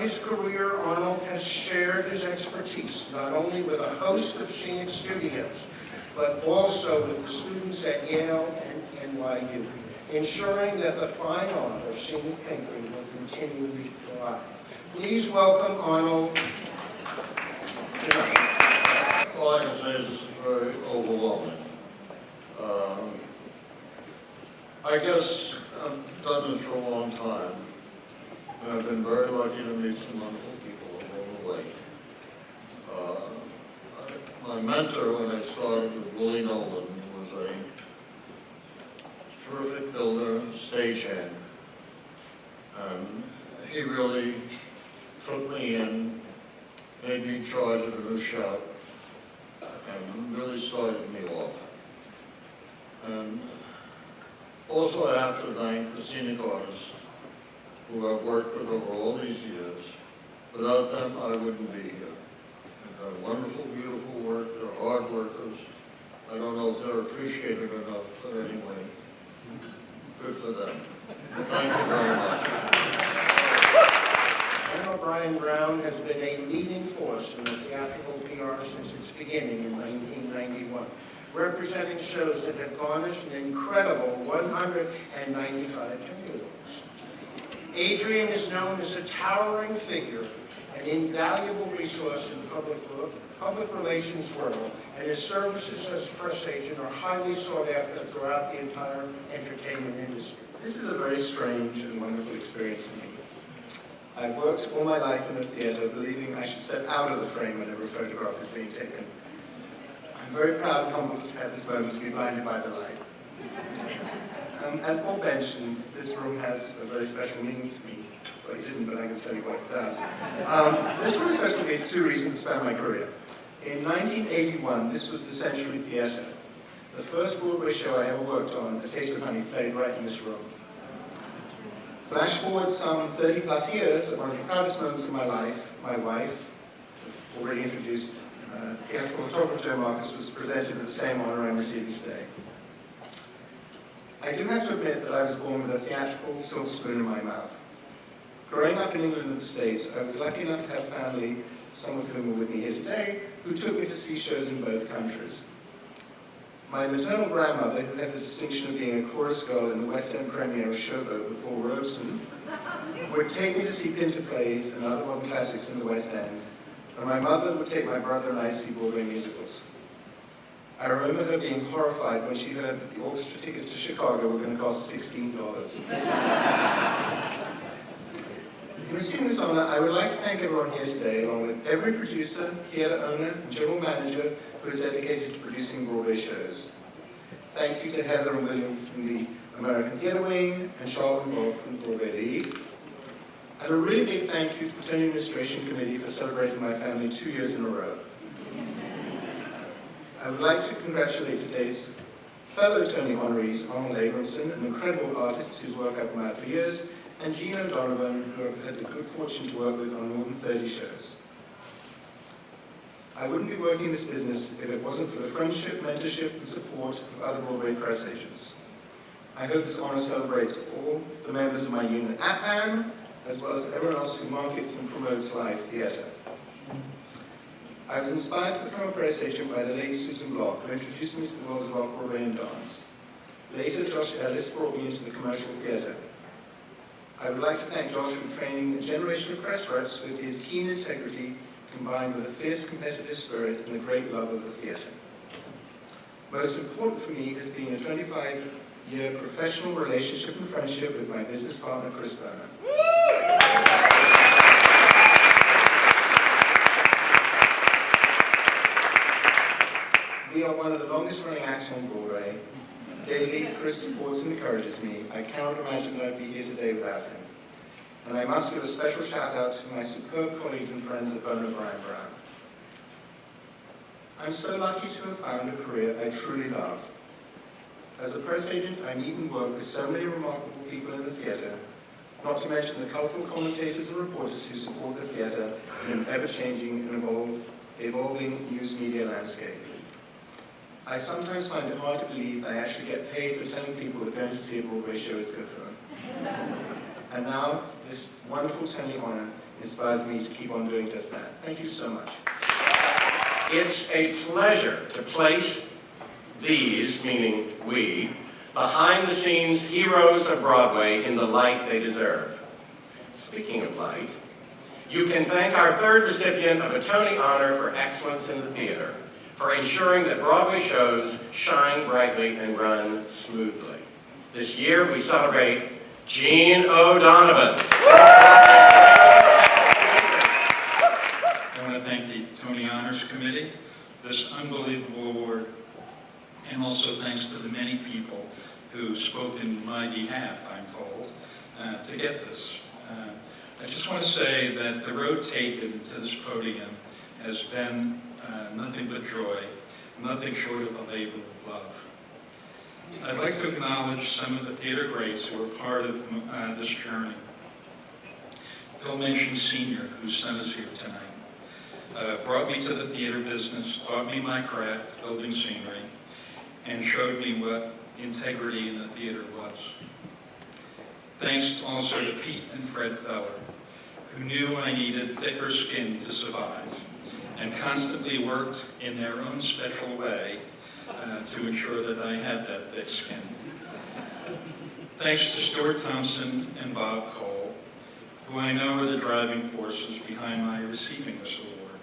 Throughout his career, Arnold has shared his expertise not only with a host of scenic studios, but also with the students at Yale and NYU, ensuring that the fine art of scenic painting will continually thrive. Please welcome Arnold. All I can say is this is very overwhelming. I guess I've done this for a long time, and I've been very lucky to meet some wonderful people along the way. My mentor when I started was Willie Nolan, who was a terrific builder, stagehand, and he really took me in, made me in charge of a new shop, and really started me off. And also I have to thank the scenic artists who I've worked with over all these years. Without them, I wouldn't be here. They've done wonderful, beautiful work. They're hard workers. I don't know if they're appreciated enough, but anyway, good for them. Thank you very much. Arnold Bryan-Brown has been a leading force in the theatrical PR since its beginning in 1991, representing shows that have garnished an incredible 195 Tony Awards. Adrian is known as a towering figure, an invaluable resource in the public relations world, and his services as a press agent are highly sought after throughout the entire entertainment industry. This is a very strange and wonderful experience for me. I've worked all my life in the theatre, believing I should step out of the frame whenever a photograph is being taken. I'm very proud and humbled to have this moment to be blinded by the light. As Bob mentioned, this room has a very special meaning to me. Well, he didn't, but I can tell you what it does. This room is special to me for two reasons that span my career. In 1981, this was the Century Theatre. The first Broadway show I ever worked on, A Taste of Honey, played right in this room. Flash forward some 30 plus years, at one of the proudest moments of my life, my wife, already introduced, theatrical photographer Joe Marcus, was presented with the same honor I'm receiving today. I do have to admit that I was born with a theatrical silver spoon in my mouth. Growing up in England and the States, I was lucky enough to have family, some of whom are with me here today, who took me to see shows in both countries. My maternal grandmother, who had the distinction of being a chorus girl in the West End premiere of Showboat with Paul Robeson, would take me to see Pinter plays and other modern classics in the West End, and my mother would take my brother and I to see Broadway musicals. I remember her being horrified when she heard that the orchestra tickets to Chicago were going to cost $16. In receiving this honor, I would like to thank everyone here today, along with every producer, theatre owner, and general manager who is dedicated to producing Broadway shows. Thank you to Heather and William from the American Theatre Wing, and Charlotte and Bob from the Broadway League. And a really big thank you to the Tony Administration Committee for celebrating my family 2 years in a row. I would like to congratulate today's fellow Tony honorees, Arnold Abramson, an incredible artist whose work I've admired for years, and Gene O'Donovan, who I've had the good fortune to work with on more than 30 shows. I wouldn't be working in this business if it wasn't for the friendship, mentorship, and support of other Broadway press agents. I hope this honor celebrates all the members of my unit at PAM, as well as everyone else who markets and promotes live theatre. I was inspired to become a press agent by the late Susan Block, who introduced me to the world of Broadway and dance. Later, Josh Ellis brought me into the commercial theatre. I would like to thank Josh for training a generation of press reps with his keen integrity combined with a fierce competitive spirit and a great love of the theatre. Most important for me has been a 25-year professional relationship and friendship with my business partner, Chris Berner. We are one of the longest running acts on Broadway. Daily, Chris supports and encourages me. I cannot imagine that I'd be here today without him. And I must give a special shout out to my superb colleagues and friends at Arnold Abramson. I'm so lucky to have found a career I truly love. As a press agent, I meet and work with so many remarkable people in the theatre, not to mention the colourful commentators and reporters who support the theatre in an ever-changing and evolving news media landscape. I sometimes find it hard to believe I actually get paid for telling people that going to see a Broadway show is good for them. And now, this wonderful Tony honor inspires me to keep on doing just that. Thank you so much. It's a pleasure to place these, meaning we, behind-the-scenes heroes of Broadway in the light they deserve. Speaking of light, you can thank our third recipient of a Tony Honor for Excellence in the Theater for ensuring that Broadway shows shine brightly and run smoothly. This year, we celebrate Gene O'Donovan. I want to thank the Tony Honors Committee, this unbelievable award, and also thanks to the many people who spoke in my behalf, I'm told, to get this. I just want to say that the road taken to this podium has been nothing but joy, nothing short of a labor of love. I'd like to acknowledge some of the theater greats who were part of this journey. Bill Manchin Sr., whose son is here tonight, brought me to the theater business, taught me my craft, building scenery, and showed me what integrity in the theater was. Thanks also to Pete and Fred Feller, who knew I needed thicker skin to survive, and constantly worked in their own special way to ensure that I had that thick skin. Thanks to Stuart Thompson and Bob Cole, who I know are the driving forces behind my receiving this award.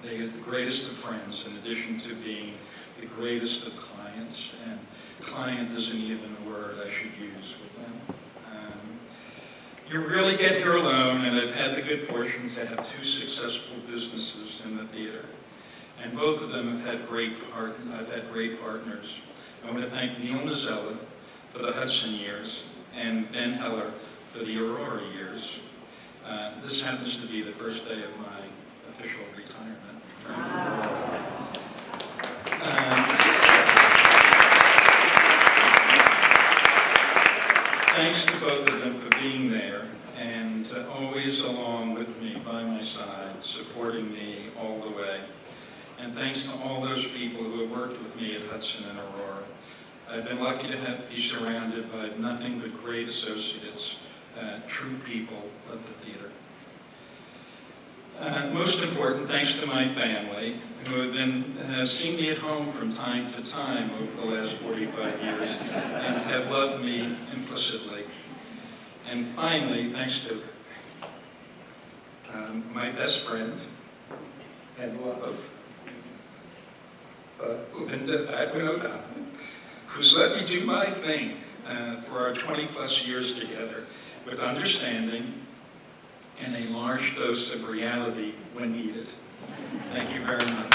They are the greatest of friends, in addition to being the greatest of clients, and client isn't even a word I should use with them. You really get here alone, and I've had the good fortune to have two successful businesses in the theater, and both of them have had I've had great partners. I want to thank Neil Mazzella for the Hudson years, and Ben Heller for the Aurora years. This happens to be the first day of my official retirement from Aurora. Thanks to both of them for being there and always along with me, by my side, supporting me all the way. And thanks to all those people who have worked with me at Hudson and Aurora. I've been lucky to be surrounded by nothing but great associates, true people of the theater. Most important, thanks to my family, who have been seen me at home from time to time over the last 45 years and have loved me implicitly. And finally, thanks to my best friend and love, Linda O'Donovan, who's let me do my thing for our 20-plus years together with understanding and a large dose of reality when needed. Thank you very much.